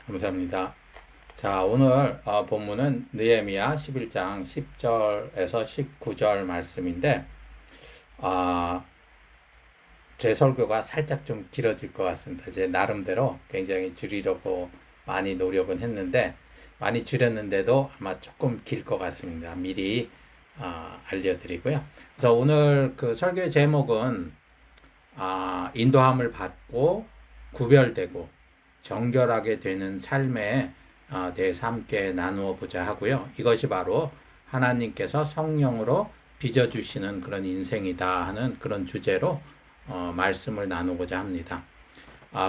감사합니다. 자, 오늘 본문은 느헤미야 11장 10절에서 19절 말씀인데, 아, 제 설교가 살짝 좀 길어질 것 같습니다. 제 나름대로 굉장히 줄이려고 많이 노력은 했는데, 많이 줄였는데도 아마 조금 길 것 같습니다. 미리 알려드리고요. 그래서 오늘 그 설교의 제목은 인도함을 받고 구별되고 정결하게 되는 삶에 대해서 함께 나누어 보자 하고요. 이것이 바로 하나님께서 성령으로 빚어주시는 그런 인생이다 하는 그런 주제로 말씀을 나누고자 합니다.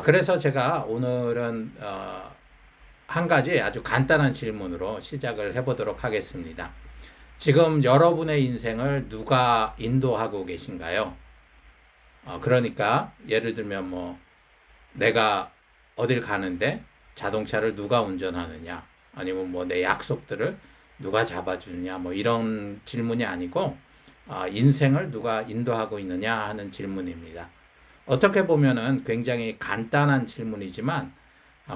그래서 제가 오늘은 한 가지 아주 간단한 질문으로 시작을 해보도록 하겠습니다. 지금 여러분의 인생을 누가 인도하고 계신가요? 그러니까 예를 들면 내가 어딜 가는데 자동차를 누가 운전하느냐, 아니면 내 약속들을 누가 잡아주느냐, 이런 질문이 아니고 인생을 누가 인도하고 있느냐 하는 질문입니다. 어떻게 보면은 굉장히 간단한 질문이지만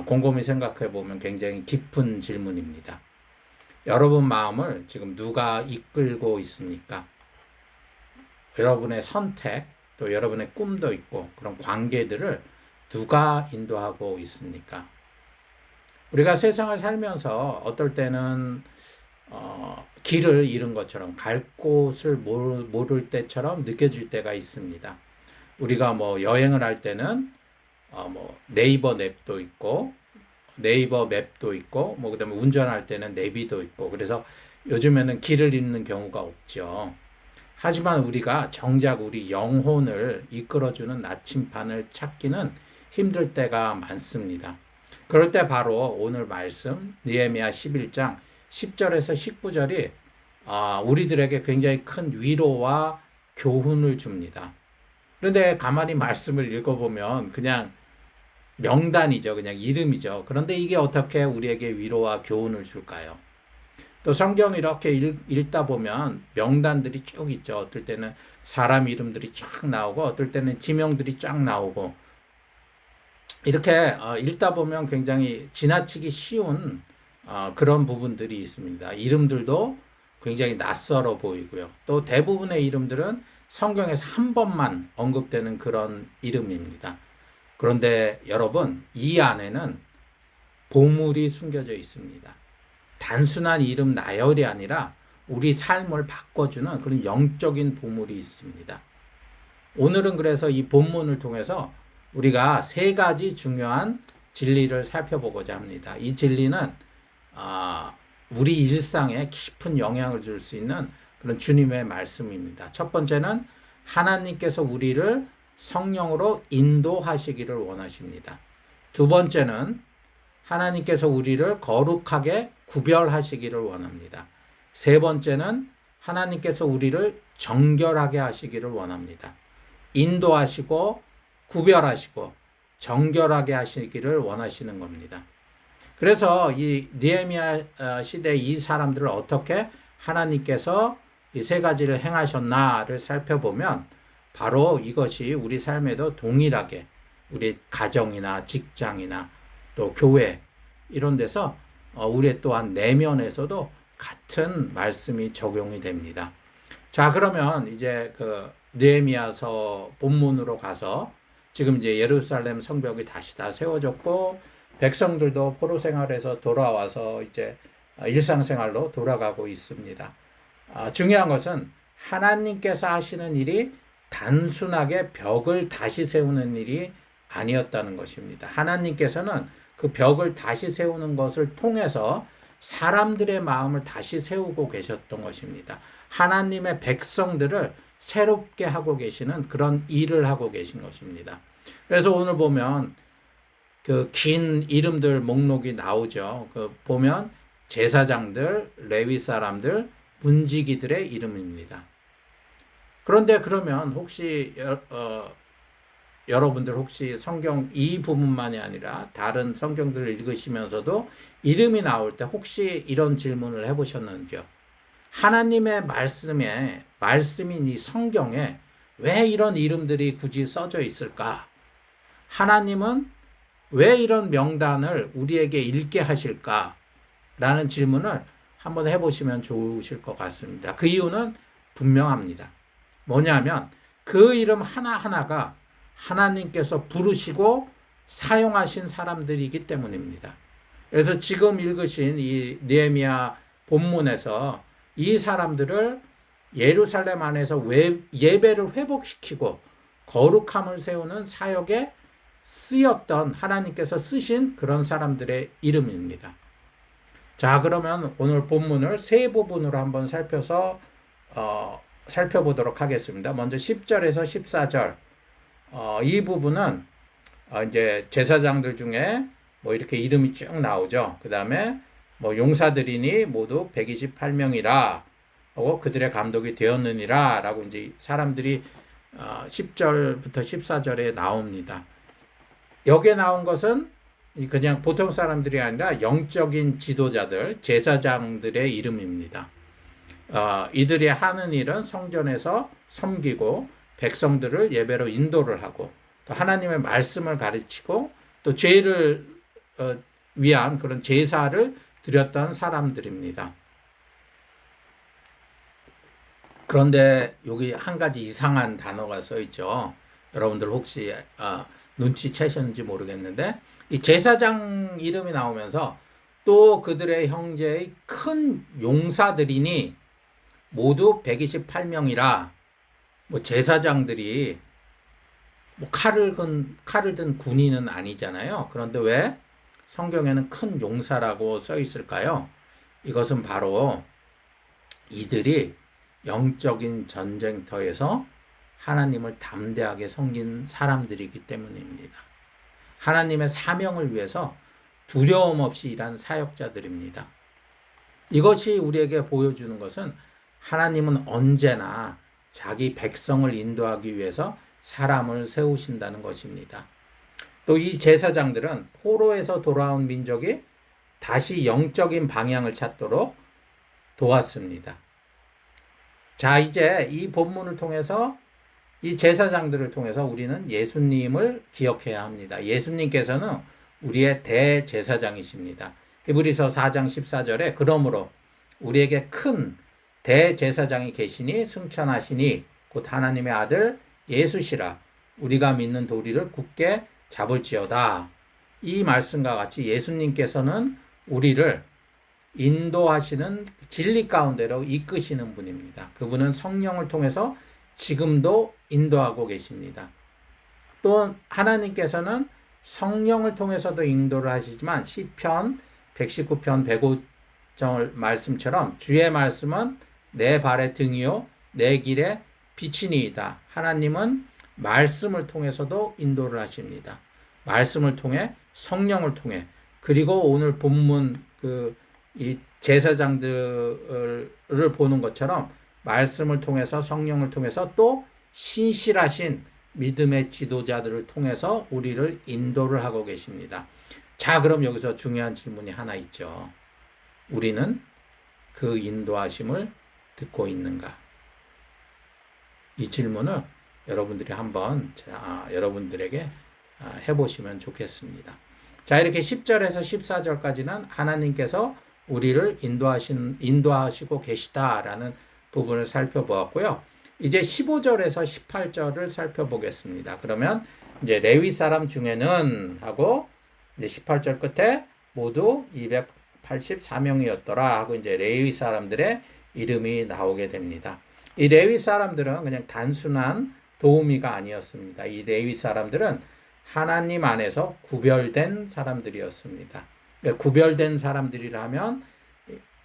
곰곰이 생각해 보면 굉장히 깊은 질문입니다. 여러분 마음을 지금 누가 이끌고 있습니까? 여러분의 선택, 또 여러분의 꿈도 있고 그런 관계들을 누가 인도하고 있습니까? 우리가 세상을 살면서 어떨 때는 길을 잃은 것처럼 갈 곳을 모를 때처럼 느껴질 때가 있습니다. 우리가 여행을 할 때는 네이버 맵도 있고 그다음에 운전할 때는 내비도 있고, 그래서 요즘에는 길을 잃는 경우가 없죠. 하지만 우리가 정작 우리 영혼을 이끌어주는 나침판을 찾기는 힘들 때가 많습니다. 그럴 때 바로 오늘 말씀 느헤미야 11장 10절에서 19절이 우리들에게 굉장히 큰 위로와 교훈을 줍니다. 그런데 가만히 말씀을 읽어보면 그냥 명단이죠. 그냥 이름이죠. 그런데 이게 어떻게 우리에게 위로와 교훈을 줄까요? 또 성경 이렇게 읽다 보면 명단들이 쭉 있죠. 어떨 때는 사람 이름들이 쫙 나오고, 어떨 때는 지명들이 쫙 나오고, 이렇게 읽다 보면 굉장히 지나치기 쉬운 그런 부분들이 있습니다. 이름들도 굉장히 낯설어 보이고요. 또 대부분의 이름들은 성경에서 한 번만 언급되는 그런 이름입니다. 그런데 여러분, 이 안에는 보물이 숨겨져 있습니다. 단순한 이름 나열이 아니라 우리 삶을 바꿔주는 그런 영적인 보물이 있습니다. 오늘은 그래서 이 본문을 통해서 우리가 세 가지 중요한 진리를 살펴보고자 합니다. 이 진리는 우리 일상에 깊은 영향을 줄 수 있는 그런 주님의 말씀입니다. 첫 번째는 하나님께서 우리를 성령으로 인도하시기를 원하십니다. 두 번째는 하나님께서 우리를 거룩하게 구별하시기를 원합니다. 세 번째는 하나님께서 우리를 정결하게 하시기를 원합니다. 인도하시고 구별하시고 정결하게 하시기를 원하시는 겁니다. 그래서 이 느헤미야 시대 이 사람들을 어떻게 하나님께서 이 세 가지를 행하셨나를 살펴보면 바로 이것이 우리 삶에도 동일하게 우리 가정이나 직장이나 또 교회 이런 데서 우리 또한 내면에서도 같은 말씀이 적용이 됩니다. 자, 그러면 이제 그 느헤미야서 본문으로 가서 지금 이제 예루살렘 성벽이 다시 다 세워졌고 백성들도 포로 생활에서 돌아와서 이제 일상생활로 돌아가고 있습니다. 중요한 것은 하나님께서 하시는 일이 단순하게 벽을 다시 세우는 일이 아니었다는 것입니다. 하나님께서는 그 벽을 다시 세우는 것을 통해서 사람들의 마음을 다시 세우고 계셨던 것입니다. 하나님의 백성들을 새롭게 하고 계시는 그런 일을 하고 계신 것입니다. 그래서 오늘 보면 그 긴 이름들 목록이 나오죠. 그 보면 제사장들, 레위 사람들, 문지기들의 이름입니다. 그런데 그러면 혹시 여러분들 혹시 성경 이 부분만이 아니라 다른 성경들을 읽으시면서도 이름이 나올 때 혹시 이런 질문을 해보셨는지요? 하나님의 말씀인 이 성경에 왜 이런 이름들이 굳이 써져 있을까? 하나님은 왜 이런 명단을 우리에게 읽게 하실까라는 질문을 한번 해보시면 좋으실 것 같습니다. 그 이유는 분명합니다. 뭐냐면 그 이름 하나하나가 하나님께서 부르시고 사용하신 사람들이기 때문입니다. 그래서 지금 읽으신 이 느헤미야 본문에서 이 사람들을 예루살렘 안에서 예배를 회복시키고 거룩함을 세우는 사역에 쓰였던 하나님께서 쓰신 그런 사람들의 이름입니다. 자, 그러면 오늘 본문을 세 부분으로 한번 살펴보도록 하겠습니다. 먼저 10절에서 14절. 이 부분은 이제 제사장들 중에 뭐 이렇게 이름이 쭉 나오죠. 그 다음에 뭐 용사들이니 모두 128명이라 하고 그들의 감독이 되었느니라 라고 이제 사람들이 10절부터 14절에 나옵니다. 여기에 나온 것은 그냥 보통 사람들이 아니라 영적인 지도자들, 제사장들의 이름입니다. 이들이 하는 일은 성전에서 섬기고 백성들을 예배로 인도를 하고 또 하나님의 말씀을 가르치고 또 죄를 위한 그런 제사를 드렸던 사람들입니다. 그런데 여기 한 가지 이상한 단어가 써 있죠. 여러분들 혹시 눈치채셨는지 모르겠는데 이 제사장 이름이 나오면서 또 그들의 형제의 큰 용사들이니 모두 128명이라 뭐 제사장들이 뭐 칼을 든 군인은 아니잖아요. 그런데 왜 성경에는 큰 용사라고 써 있을까요? 이것은 바로 이들이 영적인 전쟁터에서 하나님을 담대하게 섬긴 사람들이기 때문입니다. 하나님의 사명을 위해서 두려움 없이 일한 사역자들입니다. 이것이 우리에게 보여주는 것은 하나님은 언제나 자기 백성을 인도하기 위해서 사람을 세우신다는 것입니다. 또 이 제사장들은 포로에서 돌아온 민족이 다시 영적인 방향을 찾도록 도왔습니다. 자, 이제 이 본문을 통해서 이 제사장들을 통해서 우리는 예수님을 기억해야 합니다. 예수님께서는 우리의 대제사장이십니다. 히브리서 4장 14절에 그러므로 우리에게 큰 대제사장이 계시니 승천하시니 곧 하나님의 아들 예수시라 우리가 믿는 도리를 굳게 잡을지어다. 이 말씀과 같이 예수님께서는 우리를 인도하시는 진리 가운데로 이끄시는 분입니다. 그분은 성령을 통해서 지금도 인도하고 계십니다. 또 하나님께서는 성령을 통해서도 인도를 하시지만 시편 119편 105절 말씀처럼 주의 말씀은 내 발의 등이요 내 길의 빛이니이다. 하나님은 말씀을 통해서도 인도를 하십니다. 말씀을 통해 성령을 통해 그리고 오늘 본문 이 제사장들을 보는 것처럼 말씀을 통해서 성령을 통해서 또 신실하신 믿음의 지도자들을 통해서 우리를 인도를 하고 계십니다. 자, 그럼 여기서 중요한 질문이 하나 있죠. 우리는 그 인도하심을 듣고 있는가? 이 질문을 여러분들이 한번 여러분들에게 해보시면 좋겠습니다. 자, 이렇게 10절에서 14절까지는 하나님께서 우리를 인도하시고 계시다라는 부분을 살펴보았고요. 이제 15절에서 18절을 살펴보겠습니다. 그러면 이제 레위 사람 중에는 하고 이제 18절 끝에 모두 284명이었더라 하고 이제 레위 사람들의 이름이 나오게 됩니다. 이 레위 사람들은 그냥 단순한 도우미가 아니었습니다. 이 레위 사람들은 하나님 안에서 구별된 사람들이었습니다. 구별된 사람들이라면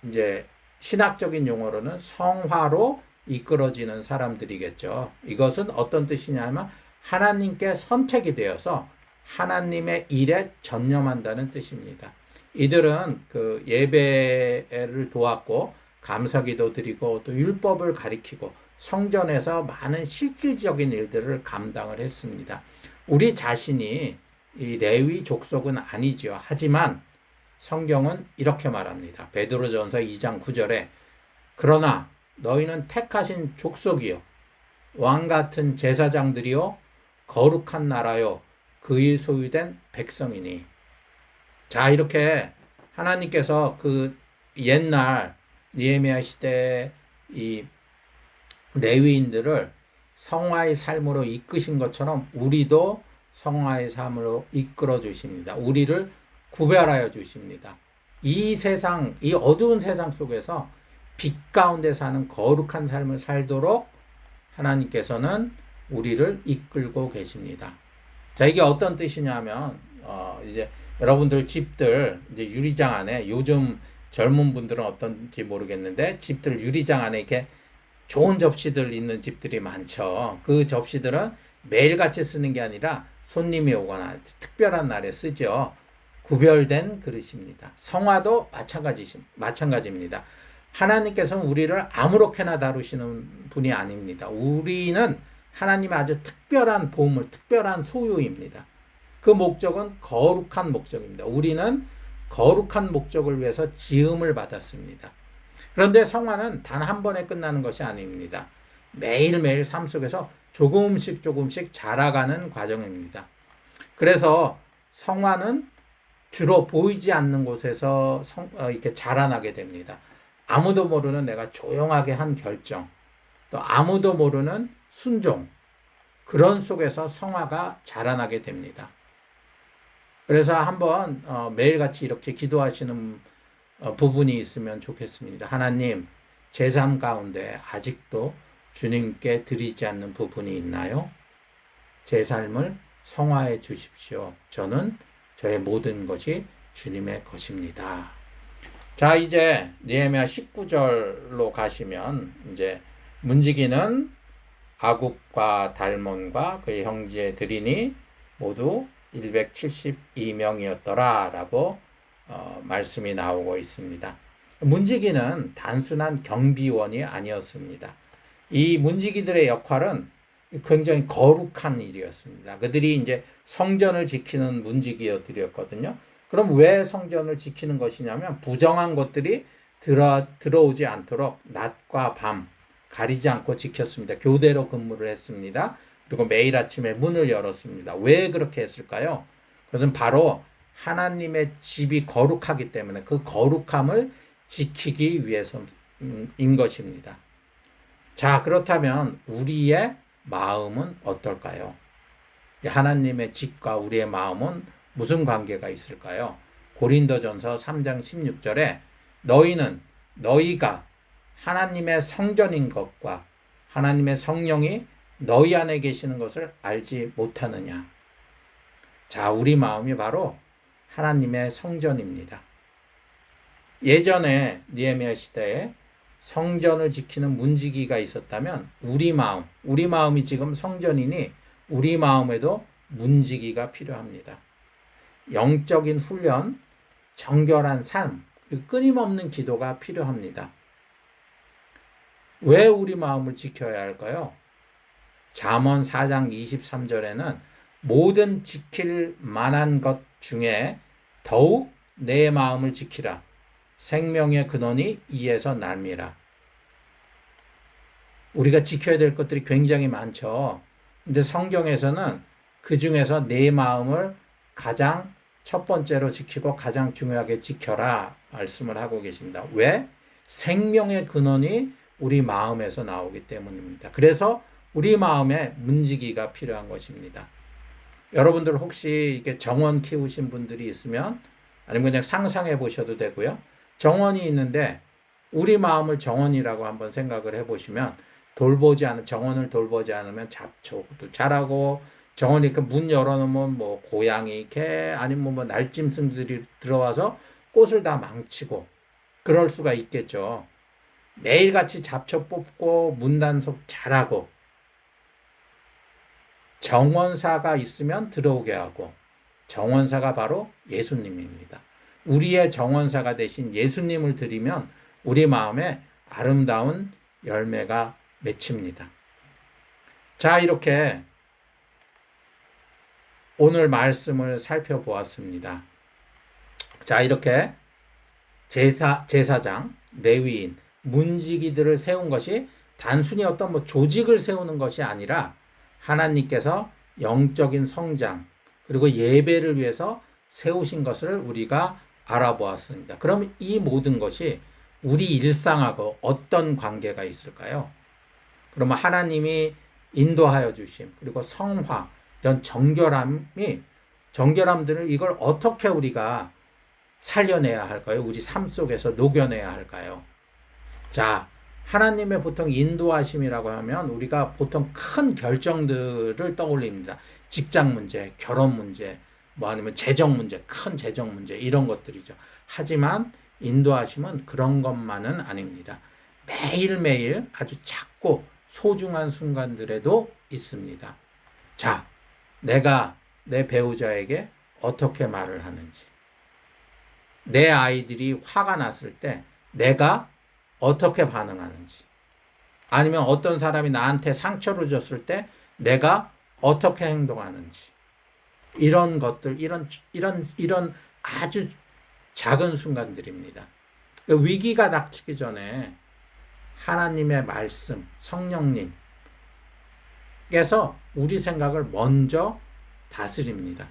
이제 신학적인 용어로는 성화로 이끌어지는 사람들이겠죠. 이것은 어떤 뜻이냐면 하나님께 선택이 되어서 하나님의 일에 전념한다는 뜻입니다. 이들은 그 예배를 도왔고 감사기도 드리고 또 율법을 가리키고 성전에서 많은 실질적인 일들을 감당을 했습니다. 우리 자신이 이 레위 족속은 아니지요. 하지만 성경은 이렇게 말합니다. 베드로전서 2장 9절에 그러나 너희는 택하신 족속이요 왕 같은 제사장들이요 거룩한 나라요 그의 소유된 백성이니. 자, 이렇게 하나님께서 그 옛날 느헤미야 시대 이 레위인들을 성화의 삶으로 이끄신 것처럼 우리도 성화의 삶으로 이끌어 주십니다. 우리를 구별하여 주십니다. 이 세상, 이 어두운 세상 속에서 빛 가운데 사는 거룩한 삶을 살도록 하나님께서는 우리를 이끌고 계십니다. 자, 이게 어떤 뜻이냐면, 이제 여러분들 집들, 이제 유리장 안에, 요즘 젊은 분들은 어떤지 모르겠는데, 집들 유리장 안에 이렇게 좋은 접시들 있는 집들이 많죠. 그 접시들은 매일같이 쓰는 게 아니라 손님이 오거나 특별한 날에 쓰죠. 구별된 그릇입니다. 성화도 마찬가지입니다. 하나님께서는 우리를 아무렇게나 다루시는 분이 아닙니다. 우리는 하나님의 아주 특별한 보물, 특별한 소유입니다. 그 목적은 거룩한 목적입니다. 우리는 거룩한 목적을 위해서 지음을 받았습니다. 그런데 성화는 단 한 번에 끝나는 것이 아닙니다. 매일매일 삶 속에서 조금씩 자라가는 과정입니다. 그래서 성화는 주로 보이지 않는 곳에서 이렇게 자라나게 됩니다. 아무도 모르는 내가 조용하게 한 결정, 또 아무도 모르는 순종, 그런 속에서 성화가 자라나게 됩니다. 그래서 한번 매일같이 이렇게 기도하시는 부분이 있으면 좋겠습니다. 하나님, 제 삶 가운데 아직도 주님께 드리지 않는 부분이 있나요? 제 삶을 성화해 주십시오. 저는 저의 모든 것이 주님의 것입니다. 자, 이제 느헤미야 19절로 가시면 이제 문지기는 아굽과 달몬과 그의 형제들이니 모두 172명이었더라 라고 말씀이 나오고 있습니다. 문지기는 단순한 경비원이 아니었습니다. 이 문지기들의 역할은 굉장히 거룩한 일이었습니다. 그들이 이제 성전을 지키는 문지기들이었거든요. 그럼 왜 성전을 지키는 것이냐면 부정한 것들이 들어오지 않도록 낮과 밤 가리지 않고 지켰습니다. 교대로 근무를 했습니다. 그리고 매일 아침에 문을 열었습니다. 왜 그렇게 했을까요? 그것은 바로 하나님의 집이 거룩하기 때문에 그 거룩함을 지키기 위해서인 것입니다. 자, 그렇다면 우리의 마음은 어떨까요? 하나님의 집과 우리의 마음은 무슨 관계가 있을까요? 고린도전서 3장 16절에 너희가 하나님의 성전인 것과 하나님의 성령이 너희 안에 계시는 것을 알지 못하느냐. 자, 우리 마음이 바로 하나님의 성전입니다. 예전에 느헤미야 시대에 성전을 지키는 문지기가 있었다면 우리 마음이 지금 성전이니 우리 마음에도 문지기가 필요합니다. 영적인 훈련, 정결한 삶, 그리고 끊임없는 기도가 필요합니다. 왜 우리 마음을 지켜야 할까요? 잠언 4장 23절에는 모든 지킬 만한 것 중에 더욱 내 마음을 지키라. 생명의 근원이 이에서 납니다. 우리가 지켜야 될 것들이 굉장히 많죠. 근데 성경에서는 그 중에서 내 마음을 가장 첫 번째로 지키고 가장 중요하게 지켜라 말씀을 하고 계십니다. 왜? 생명의 근원이 우리 마음에서 나오기 때문입니다. 그래서 우리 마음에 문지기가 필요한 것입니다. 여러분들 혹시 이렇게 정원 키우신 분들이 있으면 아니면 그냥 상상해 보셔도 되고요. 정원이 있는데 우리 마음을 정원이라고 한번 생각을 해보시면 정원을 돌보지 않으면 잡초도 자라고 정원이 그 문 열어놓으면 뭐 고양이, 개 아니면 뭐 날짐승들이 들어와서 꽃을 다 망치고 그럴 수가 있겠죠. 매일같이 잡초 뽑고 문단속 잘하고 정원사가 있으면 들어오게 하고 정원사가 바로 예수님입니다. 우리의 정원사가 되신 예수님을 드리면 우리 마음에 아름다운 열매가 맺힙니다. 자, 이렇게 오늘 말씀을 살펴보았습니다. 자, 이렇게 제사장, 레위인, 문지기들을 세운 것이 단순히 어떤 조직을 세우는 것이 아니라 하나님께서 영적인 성장, 그리고 예배를 위해서 세우신 것을 우리가 알아보았습니다. 그럼 이 모든 것이 우리 일상하고 어떤 관계가 있을까요? 그러면 하나님이 인도하여 주심, 그리고 성화, 이런 정결함들을 이걸 어떻게 우리가 살려내야 할까요? 우리 삶 속에서 녹여내야 할까요? 자, 하나님의 보통 인도하심이라고 하면 우리가 보통 큰 결정들을 떠올립니다. 직장 문제, 결혼 문제, 뭐 아니면 재정 문제, 큰 재정 문제, 이런 것들이죠. 하지만 인도하심은 그런 것만은 아닙니다. 매일매일 아주 작고 소중한 순간들에도 있습니다. 자, 내가 내 배우자에게 어떻게 말을 하는지, 내 아이들이 화가 났을 때 내가 어떻게 반응하는지, 아니면 어떤 사람이 나한테 상처를 줬을 때 내가 어떻게 행동하는지, 이런 것들, 이런 아주 작은 순간들입니다. 위기가 닥치기 전에 하나님의 말씀, 성령님께서 우리 생각을 먼저 다스립니다.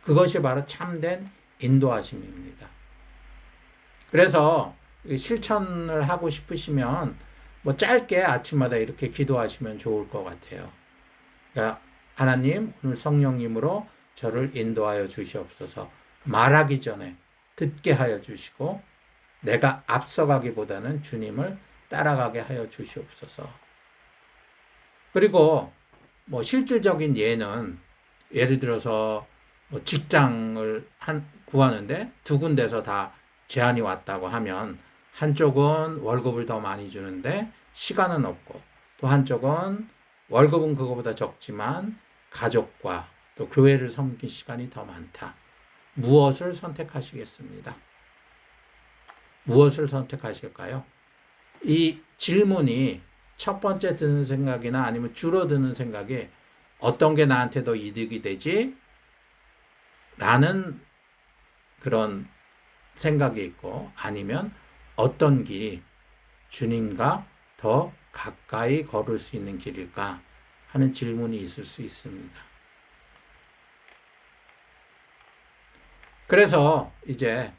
그것이 바로 참된 인도하심입니다. 그래서 실천을 하고 싶으시면 뭐 짧게 아침마다 이렇게 기도하시면 좋을 것 같아요. 그러니까 하나님, 오늘 성령님으로 저를 인도하여 주시옵소서. 말하기 전에 듣게 하여 주시고 내가 앞서가기보다는 주님을 따라가게 하여 주시옵소서. 그리고 뭐 실질적인 예는, 예를 들어서 뭐 직장을 구하는데 두 군데서 다 제안이 왔다고 하면 한쪽은 월급을 더 많이 주는데 시간은 없고, 또 한쪽은 월급은 그거보다 적지만 가족과 또 교회를 섬길 시간이 더 많다. 무엇을 선택하시겠습니다? 무엇을 선택하실까요? 이 질문이 첫 번째 드는 생각이나 아니면 줄어드는 생각이 어떤 게 나한테 더 이득이 되지? 라는 그런 생각이 있고, 아니면 어떤 길이 주님과 더 가까이 걸을 수 있는 길일까 하는 질문이 있을 수 있습니다. 그래서 이제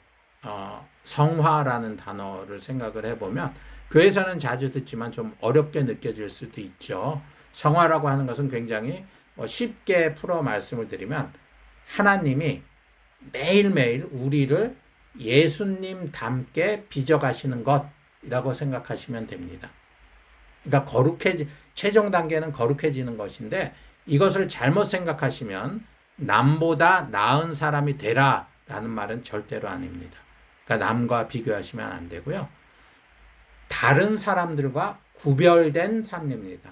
성화라는 단어를 생각을 해보면, 교회에서는 자주 듣지만 좀 어렵게 느껴질 수도 있죠. 성화라고 하는 것은 굉장히 쉽게 풀어 말씀을 드리면, 하나님이 매일매일 우리를 예수님 닮게 빚어가시는 것이라고 생각하시면 됩니다. 그러니까 최종 단계는 거룩해지는 것인데, 이것을 잘못 생각하시면 남보다 나은 사람이 되라 라는 말은 절대로 아닙니다. 그러니까 남과 비교하시면 안 되고요. 다른 사람들과 구별된 삶입니다.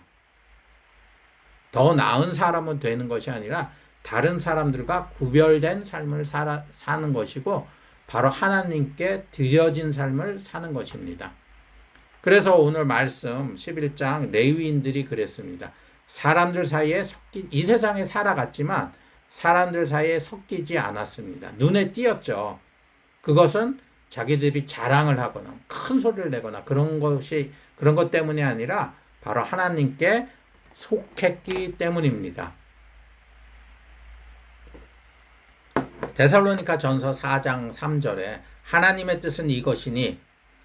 더 나은 사람은 되는 것이 아니라 다른 사람들과 구별된 삶을 사는 것이고, 바로 하나님께 드려진 삶을 사는 것입니다. 그래서 오늘 말씀 11장 레위인들이 그랬습니다. 사람들 사이에 이 세상에 살아갔지만 사람들 사이에 섞이지 않았습니다. 눈에 띄었죠. 그것은 자기들이 자랑을 하거나 큰 소리를 내거나 그런 것 때문이 아니라 바로 하나님께 속했기 때문입니다. 데살로니가 전서 4장 3절에 하나님의 뜻은 이것이니,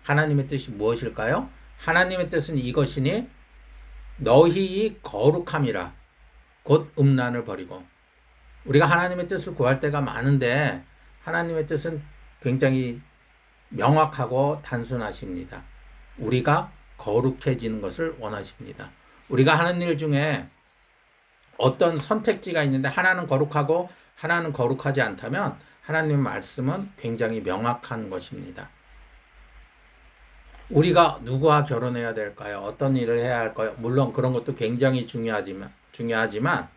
하나님의 뜻이 무엇일까요? 하나님의 뜻은 이것이니 너희의 거룩함이라, 곧 음란을 버리고. 우리가 하나님의 뜻을 구할 때가 많은데 하나님의 뜻은 굉장히 명확하고 단순하십니다. 우리가 거룩해지는 것을 원하십니다. 우리가 하는 일 중에 어떤 선택지가 있는데 하나는 거룩하고 하나는 거룩하지 않다면 하나님의 말씀은 굉장히 명확한 것입니다. 우리가 누구와 결혼해야 될까요? 어떤 일을 해야 할까요? 물론 그런 것도 굉장히 중요하지만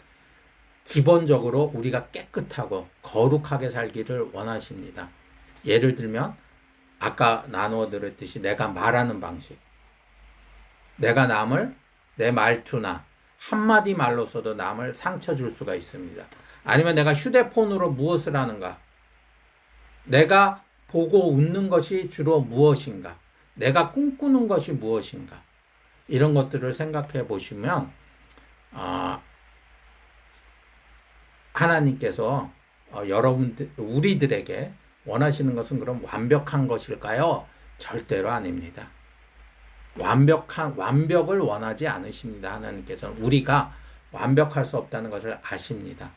기본적으로 우리가 깨끗하고 거룩하게 살기를 원하십니다. 예를 들면 아까 나누어 드렸듯이 내가 말하는 방식, 내가 남을 내 말투나 한마디 말로서도 남을 상처 줄 수가 있습니다. 아니면 내가 휴대폰으로 무엇을 하는가, 내가 보고 웃는 것이 주로 무엇인가, 내가 꿈꾸는 것이 무엇인가, 이런 것들을 생각해 보시면 하나님께서 여러분들, 우리들에게 원하시는 것은 그럼 완벽한 것일까요? 절대로 아닙니다. 완벽을 원하지 않으십니다. 하나님께서는 우리가 완벽할 수 없다는 것을 아십니다.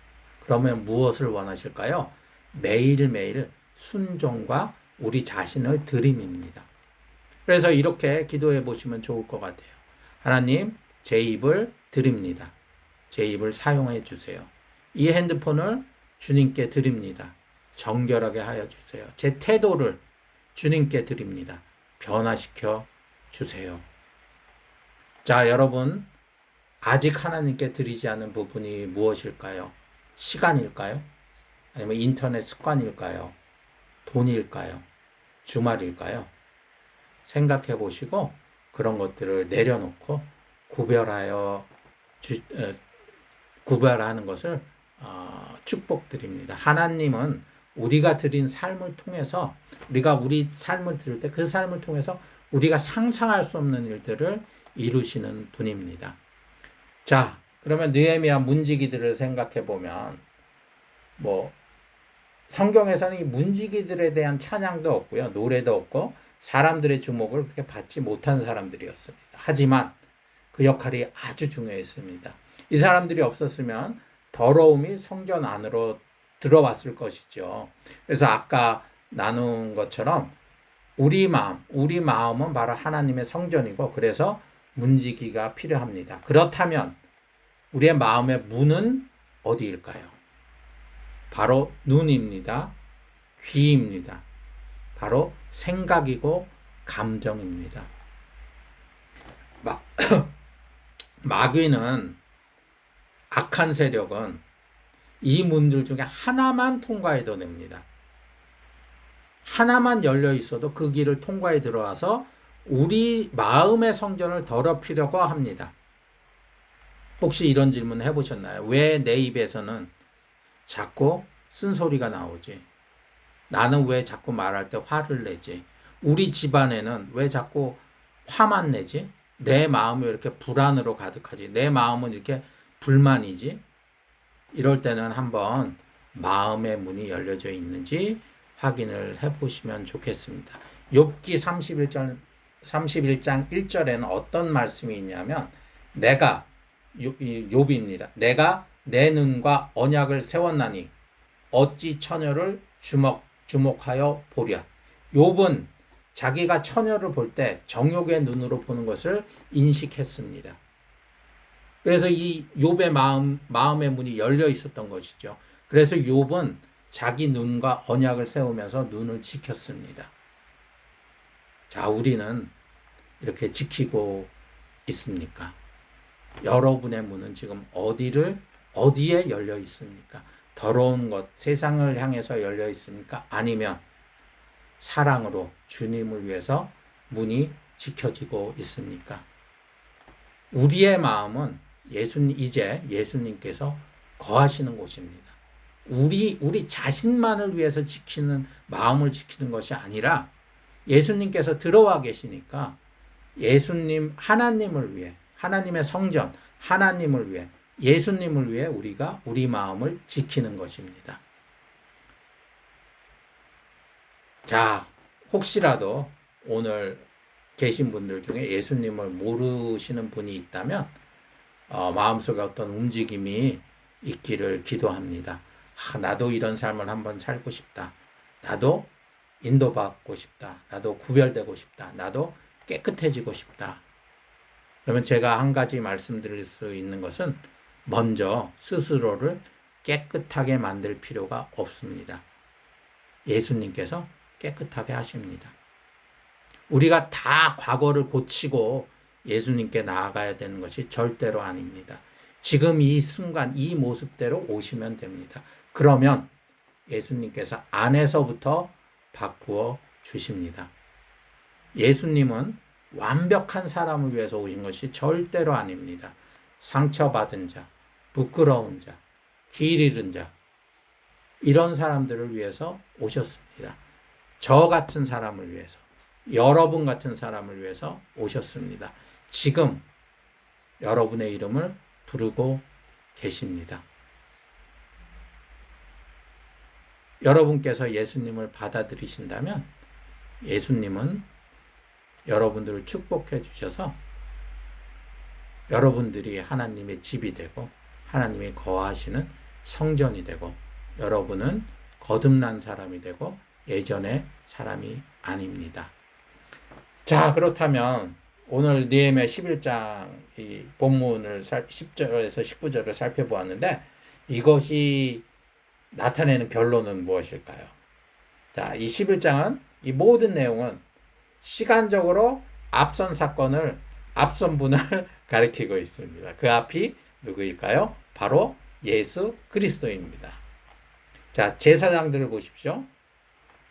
그러면 무엇을 원하실까요? 매일매일 순종과 우리 자신을 드림입니다. 그래서 이렇게 기도해 보시면 좋을 것 같아요. 하나님, 제 입을 드립니다. 제 입을 사용해 주세요. 이 핸드폰을 주님께 드립니다. 정결하게 하여 주세요. 제 태도를 주님께 드립니다. 변화시켜 주세요. 자, 여러분, 아직 하나님께 드리지 않은 부분이 무엇일까요? 시간일까요? 아니면 인터넷 습관일까요? 돈일까요? 주말일까요? 생각해 보시고 그런 것들을 내려놓고 구별하는 것을 축복드립니다. 하나님은 우리가 드린 삶을 통해서 우리가 우리 삶을 드릴 때 그 삶을 통해서 우리가 상상할 수 없는 일들을 이루시는 분입니다. 자, 그러면 느헤미야 문지기들을 생각해 보면 성경에서는 이 문지기들에 대한 찬양도 없고요, 노래도 없고 사람들의 주목을 그렇게 받지 못한 사람들이었습니다. 하지만 그 역할이 아주 중요했습니다. 이 사람들이 없었으면 더러움이 성전 안으로 들어왔을 것이죠. 그래서 아까 나눈 것처럼 우리 마음은 바로 하나님의 성전이고 그래서 문지기가 필요합니다. 그렇다면 우리의 마음의 문은 어디일까요? 바로 눈입니다. 귀입니다. 바로 생각이고 감정입니다. 마귀는, 악한 세력은 이 문들 중에 하나만 통과해도 됩니다. 하나만 열려 있어도 그 길을 통과해 들어와서 우리 마음의 성전을 더럽히려고 합니다. 혹시 이런 질문 해보셨나요? 왜 내 입에서는 자꾸 쓴소리가 나오지? 나는 왜 자꾸 말할 때 화를 내지? 우리 집안에는 왜 자꾸 화만 내지? 내 마음이 왜 이렇게 불안으로 가득하지? 내 마음은 이렇게 불만이지? 이럴 때는 한번 마음의 문이 열려져 있는지 확인을 해보시면 좋겠습니다. 욥기 31장 1절에는 어떤 말씀이 있냐면 욥입니다. 내가 내 눈과 언약을 세웠나니 어찌 처녀를 주목하여 보랴. 욥은 자기가 처녀를 볼 때 정욕의 눈으로 보는 것을 인식했습니다. 그래서 이 욥의 마음의 문이 열려 있었던 것이죠. 그래서 욥은 자기 눈과 언약을 세우면서 눈을 지켰습니다. 자, 우리는 이렇게 지키고 있습니까? 여러분의 문은 지금 어디에 열려 있습니까? 더러운 것, 세상을 향해서 열려 있습니까? 아니면 사랑으로 주님을 위해서 문이 지켜지고 있습니까? 우리의 마음은 이제 예수님께서 거하시는 곳입니다. 우리 자신만을 위해서 마음을 지키는 것이 아니라 예수님께서 들어와 계시니까 하나님을 위해, 하나님의 성전, 하나님을 위해, 예수님을 위해 우리가 우리 마음을 지키는 것입니다. 자, 혹시라도 오늘 계신 분들 중에 예수님을 모르시는 분이 있다면 마음속에 어떤 움직임이 있기를 기도합니다. 나도 이런 삶을 한번 살고 싶다. 나도 인도받고 싶다. 나도 구별되고 싶다. 나도 깨끗해지고 싶다. 그러면 제가 한 가지 말씀드릴 수 있는 것은 먼저 스스로를 깨끗하게 만들 필요가 없습니다. 예수님께서 깨끗하게 하십니다. 우리가 다 과거를 고치고 예수님께 나아가야 되는 것이 절대로 아닙니다. 지금 이 순간 이 모습대로 오시면 됩니다. 그러면 예수님께서 안에서부터 바꾸어 주십니다. 예수님은 완벽한 사람을 위해서 오신 것이 절대로 아닙니다. 상처받은 자, 부끄러운 자, 길 잃은 자, 이런 사람들을 위해서 오셨습니다. 저 같은 사람을 위해서, 여러분 같은 사람을 위해서 오셨습니다. 지금 여러분의 이름을 부르고 계십니다. 여러분께서 예수님을 받아들이신다면 예수님은 여러분들을 축복해 주셔서 여러분들이 하나님의 집이 되고 하나님이 거하시는 성전이 되고 여러분은 거듭난 사람이 되고 예전의 사람이 아닙니다. 자, 그렇다면 오늘 느헤미야 11장 이 본문을 10절에서 19절을 살펴보았는데 이것이 나타내는 결론은 무엇일까요? 자, 이 11장은 이 모든 내용은 시간적으로 앞선 사건을 앞선 분을 가리키고 있습니다. 그 앞이 누구일까요? 바로 예수 그리스도입니다. 자, 제사장들을 보십시오.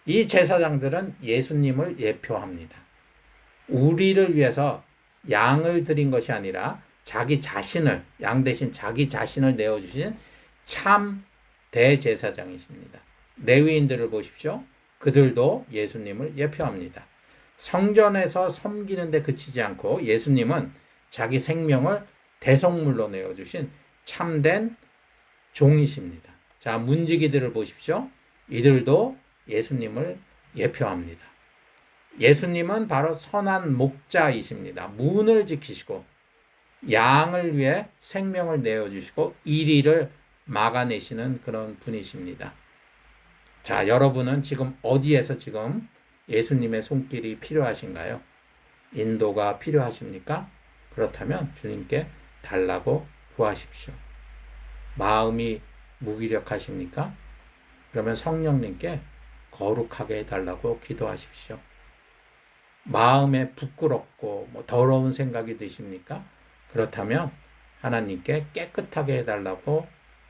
이 제사장들은 예수님을 예표합니다. 우리를 위해서 양을 드린 것이 아니라 자기 자신을, 양 대신 자기 자신을 내어주신 참 대제사장이십니다. 레위인들을 보십시오. 그들도 예수님을 예표합니다. 성전에서 섬기는 데 그치지 않고 예수님은 자기 생명을 대속물로 내어주신 참된 종이십니다. 자, 문지기들을 보십시오. 이들도 예수님을 예표합니다. 예수님은 바로 선한 목자이십니다. 문을 지키시고 양을 위해 생명을 내어주시고 이리를 막아내시는 그런 분이십니다. 자, 여러분은 지금 어디에서 지금 예수님의 손길이 필요하신가요? 인도가 필요하십니까? 그렇다면 주님께 달라고 구하십시오. 마음이 무기력하십니까? 그러면 성령님께 거룩하게 해달라고 기도하십시오. 마음에 부끄럽고 더러운 생각이 드십니까? 그렇다면 하나님께 깨끗하게 해달라고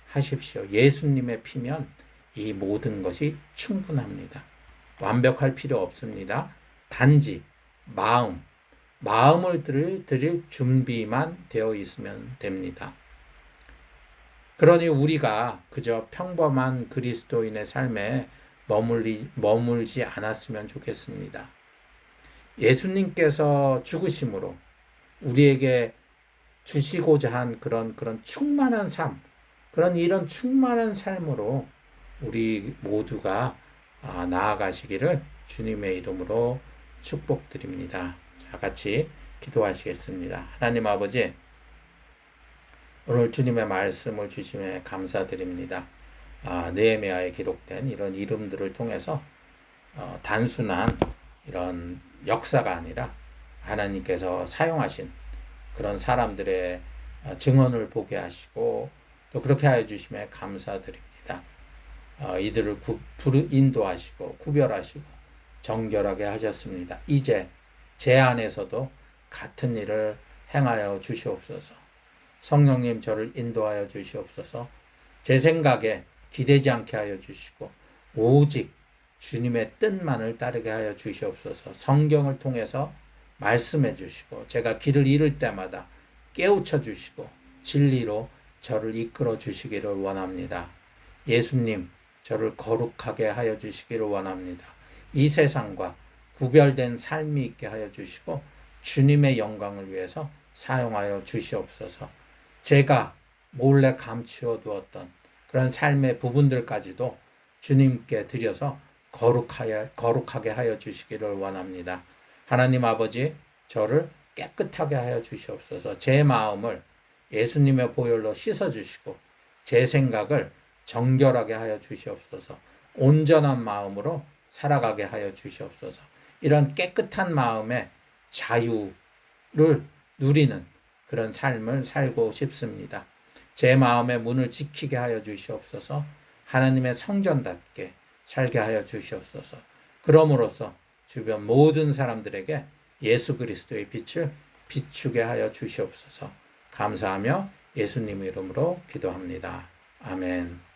하십시오. 예수님의 피면 이 모든 것이 충분합니다. 완벽할 필요 없습니다. 단지 마음을 드릴 준비만 되어 있으면 됩니다. 그러니 우리가 그저 평범한 그리스도인의 삶에 머물지 않았으면 좋겠습니다. 예수님께서 죽으심으로 우리에게 주시고자 한 그런 충만한 삶, 이런 충만한 삶으로 우리 모두가 나아가시기를 주님의 이름으로 축복드립니다. 자, 같이 기도하시겠습니다. 하나님 아버지, 오늘 주님의 말씀을 주심에 감사드립니다. 느헤미야에 기록된 이런 이름들을 통해서 단순한 이런 역사가 아니라 하나님께서 사용하신 그런 사람들의 증언을 보게 하시고 또 그렇게 하여 주심에 감사드립니다. 이들을 인도하시고 구별하시고 정결하게 하셨습니다. 이제 제 안에서도 같은 일을 행하여 주시옵소서. 성령님 저를 인도하여 주시옵소서. 제 생각에 기대지 않게 하여 주시고 오직 주님의 뜻만을 따르게 하여 주시옵소서. 성경을 통해서 말씀해 주시고 제가 길을 잃을 때마다 깨우쳐 주시고 진리로 저를 이끌어 주시기를 원합니다. 예수님, 저를 거룩하게 하여 주시기를 원합니다. 이 세상과 구별된 삶이 있게 하여 주시고 주님의 영광을 위해서 사용하여 주시옵소서. 제가 몰래 감추어 두었던 그런 삶의 부분들까지도 주님께 드려서 거룩하게 하여 주시기를 원합니다. 하나님 아버지, 저를 깨끗하게 하여 주시옵소서. 제 마음을 예수님의 보혈로 씻어주시고 제 생각을 정결하게 하여 주시옵소서. 온전한 마음으로 살아가게 하여 주시옵소서. 이런 깨끗한 마음의 자유를 누리는 그런 삶을 살고 싶습니다. 제 마음의 문을 지키게 하여 주시옵소서. 하나님의 성전답게 살게 하여 주시옵소서. 그럼으로써 주변 모든 사람들에게 예수 그리스도의 빛을 비추게 하여 주시옵소서. 감사하며 예수님 이름으로 기도합니다. 아멘.